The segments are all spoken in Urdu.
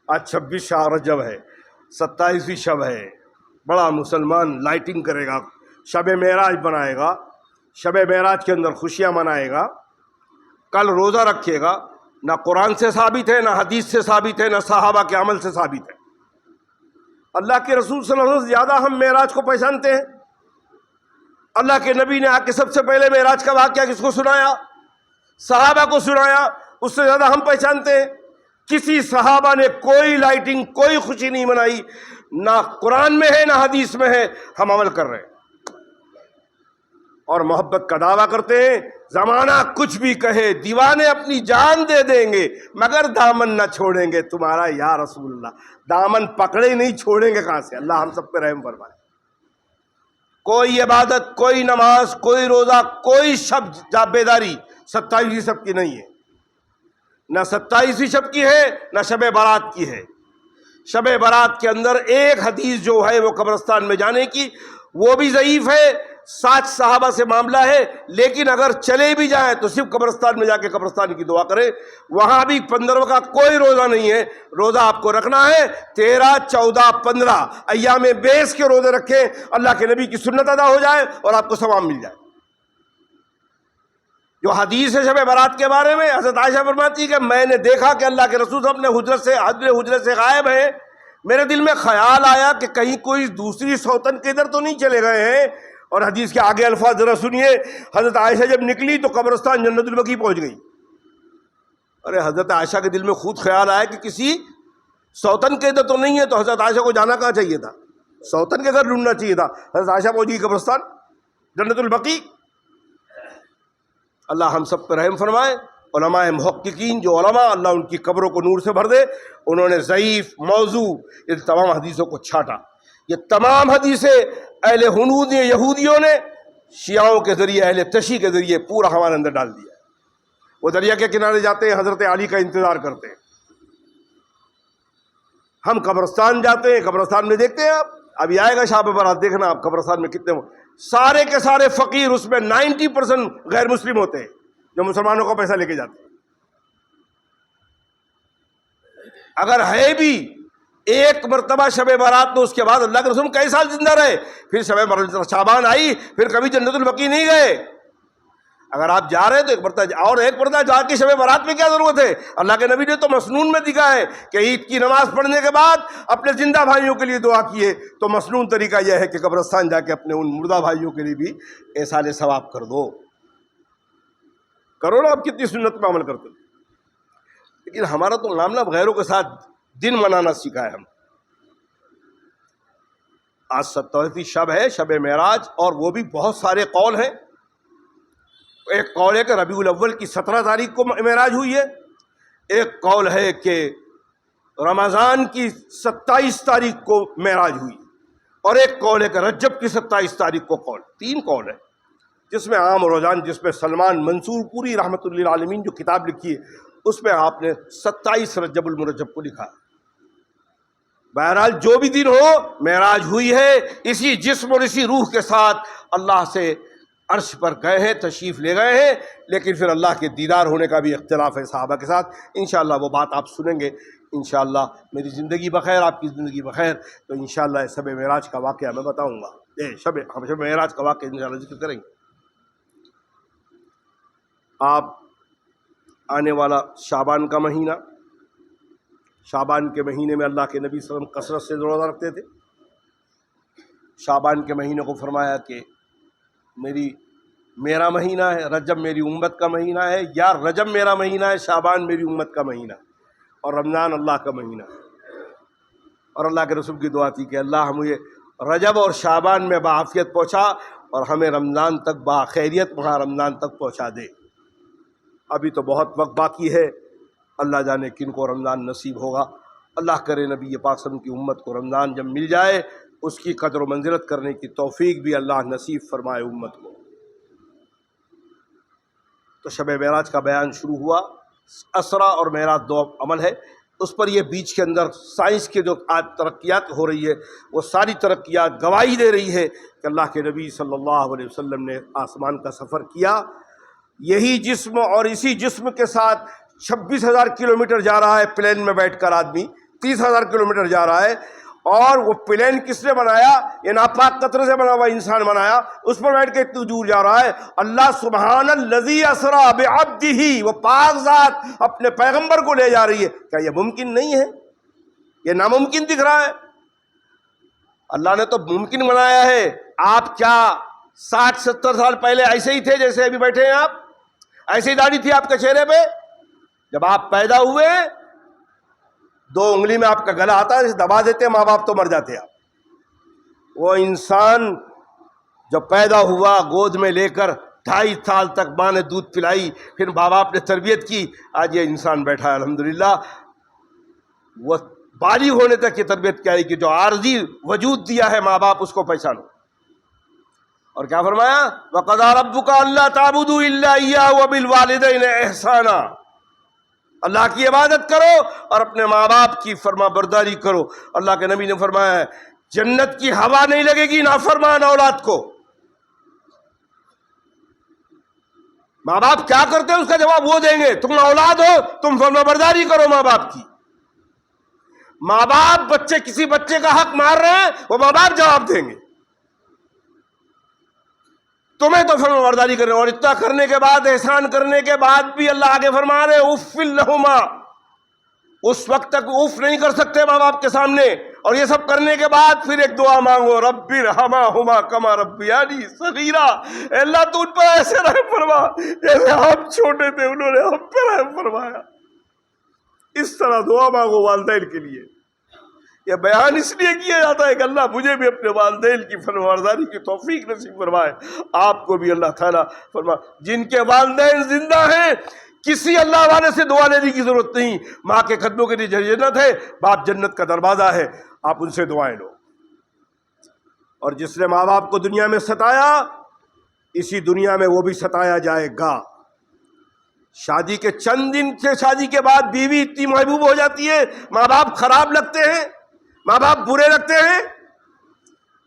آج 26 رجب ہے، 27ویں شب ہے، بڑا مسلمان لائٹنگ کرے گا، شب معراج بنائے گا، شب معراج کے اندر خوشیاں منائے گا، کل روزہ رکھے گا۔ نہ قرآن سے ثابت ہے، نہ حدیث سے ثابت ہے، نہ صحابہ کے عمل سے ثابت ہے۔ اللہ کے رسول صلی اللہ علیہ وسلم زیادہ ہم معراج کو پہچانتے ہیں۔ اللہ کے نبی نے آ کے سب سے پہلے معراج کا واقعہ کس کو سنایا؟ صحابہ کو سنایا، اس سے زیادہ ہم پہچانتے ہیں۔ کسی صحابہ نے کوئی لائٹنگ، کوئی خوشی نہیں منائی، نہ قرآن میں ہے نہ حدیث میں ہے، ہم عمل کر رہے ہیں اور محبت کا دعویٰ کرتے ہیں۔ زمانہ کچھ بھی کہے، دیوانے اپنی جان دے دیں گے مگر دامن نہ چھوڑیں گے تمہارا یا رسول اللہ۔ دامن پکڑے نہیں، چھوڑیں گے کہاں سے؟ اللہ ہم سب پہ رحم فرمائے۔ کوئی عبادت، کوئی نماز، کوئی روزہ، کوئی شب بیداری 27ویں شب کی نہیں ہے، نہ 27ویں شب کی ہے نہ شب برات کی ہے۔ شب برات کے اندر ایک حدیث جو ہے وہ قبرستان میں جانے کی، وہ بھی ضعیف ہے، 60 صحابہ سے معاملہ ہے، لیکن اگر چلے بھی جائیں تو صرف قبرستان میں جا کے قبرستان کی دعا کریں۔ وہاں بھی 15 کا کوئی روزہ نہیں ہے۔ روزہ آپ کو رکھنا ہے 13، 14، 15 ایام بیس کے روزے رکھیں، اللہ کے نبی کی سنت ادا ہو جائے اور آپ کو ثواب مل جائے۔ جو حدیث ہے شب برات کے بارے میں، حضرت عائشہ فرماتی ہے کہ میں نے دیکھا کہ اللہ کے رسول اپنے حجرت سے غائب ہیں، میرے دل میں خیال آیا کہ کہیں کوئی دوسری سوتن کے ادھر تو نہیں چلے گئے ہیں۔ اور حدیث کے آگے الفاظ ذرا سنیے، حضرت عائشہ جب نکلی تو قبرستان جنت البقیع پہنچ گئی۔ ارے حضرت عائشہ کے دل میں خود خیال آیا کہ کسی سوتن کے ادھر تو نہیں ہے، تو حضرت عائشہ کو جانا کہاں چاہیے تھا؟ سوتن کے گھر ڈھونڈنا چاہیے تھا۔ حضرت عائشہ پہنچ گئی قبرستان جنت البقیع۔ اللہ ہم سب پر رحم فرمائے۔ علماء محققین، جو علماء اللہ ان کی قبروں کو نور سے بھر دے، انہوں نے ضعیف، موضوع، ان تمام حدیثوں کو چھاٹا۔ یہ تمام حدیثیں اہل ہنود یہودیوں نے شیعوں کے ذریعے، اہل تشیع کے ذریعے پورا ہمارے اندر ڈال دیا ہے۔ وہ دریا کے کنارے جاتے ہیں، حضرت علی کا انتظار کرتے ہیں۔ ہم قبرستان جاتے ہیں، قبرستان میں دیکھتے ہیں، آپ ابھی آئے گا شب برات، دیکھنا آپ قبرستان میں کتنے سارے کے سارے فقیر، اس میں 90% غیر مسلم ہوتے ہیں جو مسلمانوں کو پیسہ لے کے جاتے ہیں۔ اگر ہے بھی ایک مرتبہ شب برات تو اس کے بعد اللہ کے رسول کئی سال زندہ رہے، پھر شعبان آئی، پھر کبھی جنت البقیع نہیں گئے۔ اگر آپ جا رہے ہیں تو ایک مرتبہ جا کے شب برات میں کیا ضرورت ہے؟ اللہ کے نبی نے تو مسنون میں دکھا ہے کہ عید کی نماز پڑھنے کے بعد اپنے زندہ بھائیوں کے لیے دعا کیے۔ تو مسنون طریقہ یہ ہے کہ قبرستان جا کے اپنے ان مردہ بھائیوں کے لیے بھی ایصال ثواب کر دو۔ کرو نا، آپ کتنی سنت میں عمل کرتے ہو۔ لیکن ہمارا تو معاملہ غیروں کے ساتھ دن منانا سیکھا ہے ہم۔ آج 27ویں شب ہے، شب معراج، اور وہ بھی بہت سارے قول ہیں۔ ایک قول ہے کہ ربیع الاول کی 17 تاریخ کو معراج ہوئی ہے، ایک قول ہے کہ رمضان کی 27 تاریخ کو معراج ہوئی، اور ایک قول ہے کہ رجب کی 27 تاریخ کو قول۔ 3 قول ہے، جس میں عام روزان، جس میں سلمان منصور پوری رحمۃ اللہ للعالمین جو کتاب لکھی ہے اس میں آپ نے 27 رجب المرجب کو لکھا۔ بہرحال جو بھی دن ہو، معراج ہوئی ہے، اسی جسم اور اسی روح کے ساتھ اللہ سے عرش پر گئے ہیں، تشریف لے گئے ہیں۔ لیکن پھر اللہ کے دیدار ہونے کا بھی اختلاف ہے صحابہ کے ساتھ، انشاءاللہ وہ بات آپ سنیں گے۔ انشاءاللہ میری زندگی بخیر، آپ کی زندگی بخیر، تو انشاءاللہ شب معراج کا واقعہ میں بتاؤں گا۔ شب معراج کا واقعہ انشاءاللہ ذکر کریں گے۔ آپ آنے والا شعبان کا مہینہ، شعبان کے مہینے میں اللہ کے نبی صلی اللہ علیہ وسلم کثرت سے روزہ رکھتے تھے۔ شعبان کے مہینے کو فرمایا کہ میرا مہینہ ہے، رجب میری امت کا مہینہ ہے، یا رجب میرا مہینہ ہے، شعبان میری امت کا مہینہ، اور رمضان اللہ کا مہینہ۔ اور اللہ کے رسول کی دعا تھی کہ اللہ مجھے رجب اور شعبان میں بعافیت پہنچا، اور ہمیں رمضان تک باخیریت وہاں رمضان تک پہنچا دے۔ ابھی تو بہت وقت باقی ہے، اللہ جانے کن کو رمضان نصیب ہوگا۔ اللہ کرے نبی پاک صلی اللہ علیہ وسلم کی امت کو رمضان جب مل جائے، اس کی قدر و منزلت کرنے کی توفیق بھی اللہ نصیب فرمائے امت کو۔ تو شب معراج کا بیان شروع ہوا۔ اسرا اور معراج 2 عمل ہے، اس پر یہ بیچ کے اندر سائنس کے جو آج ترقیات ہو رہی ہے، وہ ساری ترقیات گواہی دے رہی ہے کہ اللہ کے نبی صلی اللہ علیہ وسلم نے آسمان کا سفر کیا۔ یہی جسم اور اسی جسم کے ساتھ 26,000 کلومیٹر جا رہا ہے پلین میں بیٹھ کر آدمی، 30,000 کلومیٹر جا رہا ہے، اور وہ پلین کس نے بنایا؟ یہ ناپاک قطرے سے بنا ہوا انسان بنایا، اس پر بیٹھ کے اتنی دور جا رہا ہے۔ اللہ سبحان الذی اسری بعبدہ، وہ پاک ذات اپنے پیغمبر کو لے جا رہی ہے۔ کیا یہ ممکن نہیں ہے؟ یہ ناممکن دکھ رہا ہے؟ اللہ نے تو ممکن بنایا ہے۔ آپ کیا 60-70 سال پہلے ایسے ہی تھے جیسے ابھی بیٹھے ہیں آپ؟ ایسی داڑھی تھی آپ کے چہرے پہ؟ جب آپ پیدا ہوئے 2 انگلی میں آپ کا گلا آتا ہے، دبا دیتے ماں باپ تو مر جاتے آپ۔ وہ انسان جب پیدا ہوا گود میں لے کر 2.5 سال تک ماں نے دودھ پلائی، پھر ماں باپ نے تربیت کی، آج یہ انسان بیٹھا ہے الحمدللہ۔ وہ بالغ ہونے تک یہ تربیت کیا ہے کہ جو عارضی وجود دیا ہے ماں باپ، اس کو پہچانو۔ اور کیا فرمایا؟ وَقَضَىٰ رَبُّكَ أَلَّا تَعْبُدُوا إِلَّا إِيَّاهُ وَبِالْوَالِدَيْنِ إِحْسَانًا۔ اللہ کی عبادت کرو اور اپنے ماں باپ کی فرما برداری کرو۔ اللہ کے نبی نے فرمایا ہے جنت کی ہوا نہیں لگے گی نافرمان اولاد کو۔ ماں باپ کیا کرتے ہیں اس کا جواب وہ دیں گے۔ تم اولاد ہو، تم فرما برداری کرو ماں باپ کی۔ ماں باپ کسی بچے کا حق مار رہے ہیں، وہ ماں باپ جواب دیں گے۔ تمہیں تو فرما برداری کریں، اور اتنا کرنے کے بعد، احسان کرنے کے بعد بھی اللہ آگے فرما رہے اف لہما، اس وقت تک اف نہیں کر سکتے ماں باپ کے سامنے، اور یہ سب کرنے کے بعد پھر ایک دعا مانگو، رب ارحمہما کما ربیانی صغیرا۔ اے اللہ تو ان پر ایسے رحم فرما جیسے ہم چھوٹے تھے انہوں نے ہم پر رحم فرمایا۔ اس طرح دعا مانگو والدین کے لیے۔ یہ بیان اس لیے کیا جاتا ہے کہ اللہ مجھے بھی اپنے والدین کی فرمانبرداری کی توفیق نصیب فرمائے، آپ کو بھی اللہ تعالیٰ فرمائے۔ جن کے والدین زندہ ہیں کسی اللہ والے سے دعا لینے کی ضرورت نہیں، ماں کے قدموں کے نیچے جنت ہے، باپ جنت کا دروازہ ہے، آپ ان سے دعائیں لو۔ اور جس نے ماں باپ کو دنیا میں ستایا، اسی دنیا میں وہ بھی ستایا جائے گا۔ شادی کے چند دن سے شادی کے بعد بیوی اتنی محبوب ہو جاتی ہے، ماں باپ خراب لگتے ہیں، ماں باپ برے لگتے ہیں۔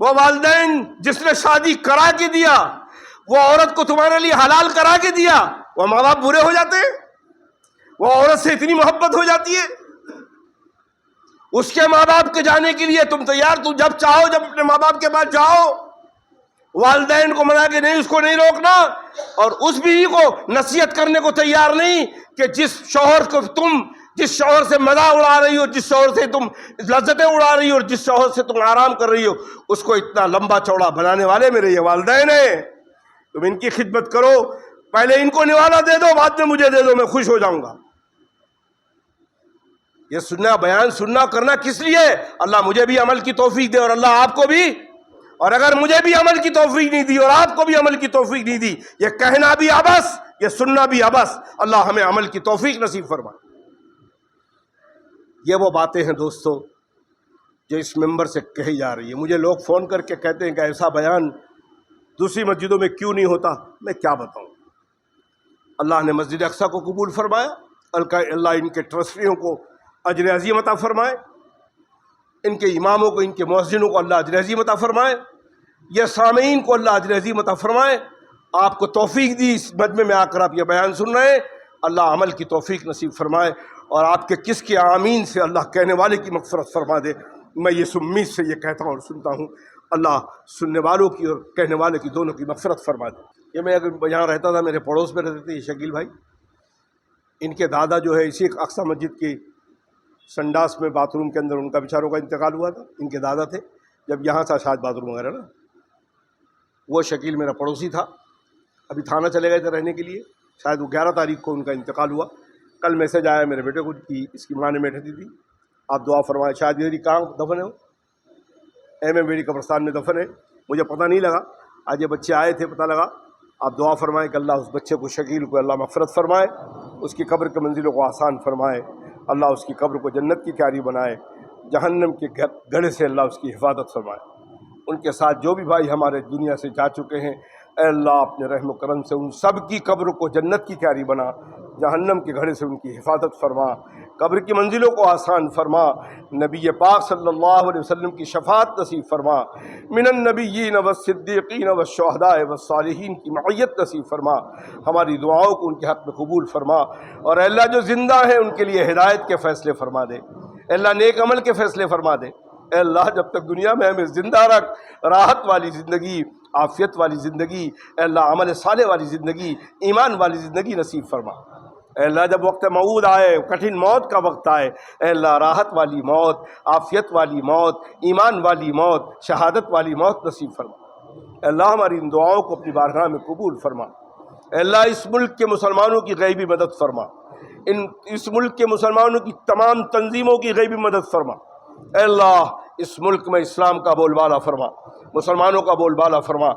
وہ والدین جس نے شادی کرا کے دیا، وہ عورت کو تمہارے لیے حلال کرا کے دیا، وہ ماں باپ برے ہو جاتے ہیں۔ وہ عورت سے اتنی محبت ہو جاتی ہے، اس کے ماں باپ کے جانے کے لیے تم تیار، تم جب چاہو جب اپنے ماں باپ کے پاس جاؤ، والدین کو منا کے نہیں، اس کو نہیں روکنا، اور اس بیوی کو نصیحت کرنے کو تیار نہیں کہ جس شوہر سے مزہ اڑا رہی ہو، جس شوہر سے تم لذتیں اڑا رہی ہو، اور جس شوہر سے تم آرام کر رہی ہو، اس کو اتنا لمبا چوڑا بنانے والے میرے یہ والدین ہیں۔ تم ان کی خدمت کرو، پہلے ان کو نوالا دے دو، بعد میں مجھے دے دو، میں خوش ہو جاؤں گا۔ یہ سننا، بیان سننا کرنا کس لیے؟ اللہ مجھے بھی عمل کی توفیق دے، اور اللہ آپ کو بھی۔ اور اگر مجھے بھی عمل کی توفیق نہیں دی اور آپ کو بھی عمل کی توفیق نہیں دی، یہ کہنا بھی عبث، یہ سننا بھی عبث۔ اللہ ہمیں عمل کی توفیق نصیب فرمائے۔ یہ وہ باتیں ہیں دوستو جو اس ممبر سے کہی جا رہی ہے۔ مجھے لوگ فون کر کے کہتے ہیں کہ ایسا بیان دوسری مسجدوں میں کیوں نہیں ہوتا؟ میں کیا بتاؤں۔ اللہ نے مسجد اقصیٰ کو قبول فرمایا، اللہ ان کے ٹرسٹیوں کو اجر عظیم عطا فرمائے، ان کے اماموں کو، ان کے مؤذنوں کو اللہ اجر عظیم عطا فرمائے، یہ سامعین کو اللہ اجر عظیم عطا فرمائے۔ آپ کو توفیق دی اس مجمع میں آ کر آپ یہ بیان سن رہے ہیں، اللہ عمل کی توفیق نصیب فرمائے، اور آپ کے کس کے آمین سے اللہ کہنے والے کی مغفرت فرما دے۔ میں یہ امید سے یہ کہتا ہوں اور سنتا ہوں، اللہ سننے والوں کی اور کہنے والے کی دونوں کی مغفرت فرما دے۔ یہ میں اگر یہاں رہتا تھا، میرے پڑوس میں رہتے تھے یہ شکیل بھائی، ان کے دادا جو ہے اسی اقصیٰ مسجد کی سنڈاس میں باتھ روم کے اندر ان کا بیچاروں کا انتقال ہوا تھا۔ ان کے دادا تھے، جب یہاں تھا شاید باتھ روم وغیرہ نا، وہ شکیل میرا پڑوسی تھا، ابھی تھانہ چلے گئے تھے رہنے کے لیے، شاید وہ 11 تاریخ کو ان کا انتقال ہوا۔ کل میسج آیا میرے بیٹے کو کہ اس کی ماں نے بیٹھی تھی، آپ دعا فرمائیں، شاید ادھر ہی کہاں دفن ہے، ایم اے میری قبرستان میں دفن ہے، مجھے پتہ نہیں لگا، آج یہ بچے آئے تھے پتہ لگا۔ آپ دعا فرمائیں کہ اللہ اس بچے کو، شکیل کو اللہ مغفرت فرمائے، اس کی قبر کے منزلوں کو آسان فرمائے، اللہ اس کی قبر کو جنت کی کیاری بنائے، جہنم کے گڑھے سے اللہ اس کی حفاظت فرمائے۔ ان کے ساتھ جو بھی بھائی ہمارے دنیا سے جا چکے ہیں، اے اللہ اپنے رحم و کرم سے ان سب کی قبر کو جنت کی کیاری بنا، جہنم کے گھڑے سے ان کی حفاظت فرما، قبر کی منزلوں کو آسان فرما، نبی پاک صلی اللہ علیہ وسلم کی شفاعت نصیب فرما، من النبیین والصدیقین والشہداء والصالحین کی معیت نصیب فرما، ہماری دعاؤں کو ان کے حق میں قبول فرما، اور اے اللہ جو زندہ ہیں ان کے لیے ہدایت کے فیصلے فرما دے۔ اے اللہ نیک عمل کے فیصلے فرما دے، اے اللہ جب تک دنیا میں ہمیں زندہ رکھ، راحت والی زندگی، عافیت والی زندگی، اے اللہ عمل صالح والی زندگی، ایمان والی زندگی نصیب فرما۔ اے اللہ جب وقت موعود آئے، کٹھن موت کا وقت آئے، اے اللہ راحت والی موت، عافیت والی موت، ایمان والی موت، شہادت والی موت نصیب فرما۔ اے اللہ ہماری ان دعاؤں کو اپنی بارگاہ میں قبول فرما۔ اے اللہ اس ملک کے مسلمانوں کی غیبی مدد فرما، اس ملک کے مسلمانوں کی تمام تنظیموں کی غیبی مدد فرما۔ اے اللہ اس ملک میں اسلام کا بول بالا فرما، مسلمانوں کا بول بالا فرما،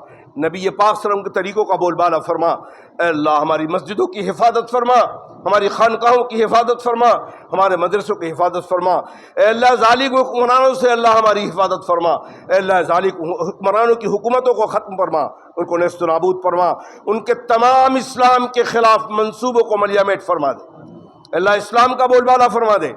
نبی پاک صلی اللہ علیہ وسلم کے طریقوں کا بول بالا فرما۔ اے اللہ ہماری مسجدوں کی حفاظت فرما، ہماری خانقاہوں کی حفاظت فرما، ہمارے مدرسوں کی حفاظت فرما۔ اے اللہ ظالم حکمرانوں سے اللہ ہماری حفاظت فرما۔ اے اللہ ظالم حکمرانوں کی حکومتوں کو ختم فرما، ان کو نیست و نابود فرما، ان کے تمام اسلام کے خلاف منصوبوں کو ملیہ میٹ فرما دے۔ اے اللہ اسلام کا بول بالا فرما دے،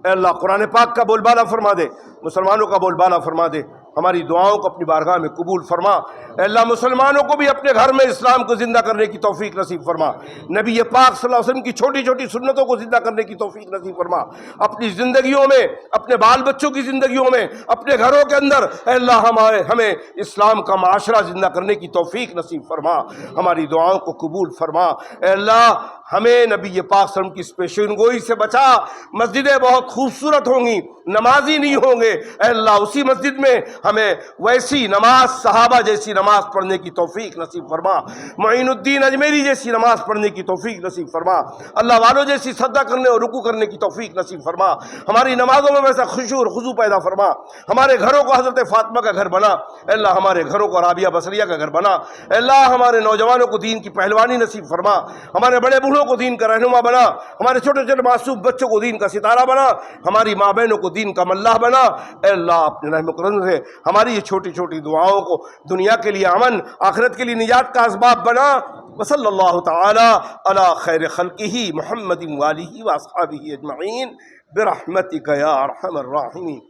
اے اللہ قرآن پاک کا بول بالا فرما دے، مسلمانوں کا بول بالا فرما دے۔ ہماری دعاؤں کو اپنی بارگاہ میں قبول فرما۔ اے اللہ مسلمانوں کو بھی اپنے گھر میں اسلام کو زندہ کرنے کی توفیق نصیب فرما، نبی پاک صلی اللہ علیہ وسلم کی چھوٹی چھوٹی سنتوں کو زندہ کرنے کی توفیق نصیب فرما، اپنی زندگیوں میں، اپنے بال بچوں کی زندگیوں میں، اپنے گھروں کے اندر اے اللہ ہمیں اسلام کا معاشرہ زندہ کرنے کی توفیق نصیب فرما، ہماری دعاؤں کو قبول فرما۔ اے اللہ ہمیں نبی پاک صلی اللہ علیہ وسلم کی پیشین گوئی سے بچا۔ مسجدیں بہت خوبصورت ہوں گی، نمازی نہیں ہوں گے، اے اللہ اسی مسجد میں ہمیں ویسی نماز، صحابہ جیسی نماز پڑھنے کی توفیق نصیب فرما، معین الدین اجمیری جیسی نماز پڑھنے کی توفیق نصیب فرما، اللہ والوں جیسی سجدہ کرنے اور رکوع کرنے کی توفیق نصیب فرما، ہماری نمازوں میں ویسا خشوع اور خضوع پیدا فرما، ہمارے گھروں کو حضرت فاطمہ کا گھر بنا، اے اللہ ہمارے گھروں کو رابعہ بصریہ کا گھر بنا، اے اللہ ہمارے نوجوانوں کو دین کی پہلوانی نصیب فرما، ہمارے بڑے بوڑھوں کو دین کا رہنما بنا، ہمارے چھوٹے چھوٹے معصوم بچوں کو دین کا ستارہ بنا، ہماری ماں بہنوں کو دین کا ملاح بنا۔ اے اللہ اپنے رحم و کرم سے ہماری یہ چھوٹی چھوٹی دعاؤں کو دنیا کے لیے امن، آخرت کے لیے نجات کا اسباب بنا۔ وصلی اللہ تعالی علی خیر خلقہ محمد وآلہ واصحابہ اجمعین برحمتک یا ارحم الراحمین۔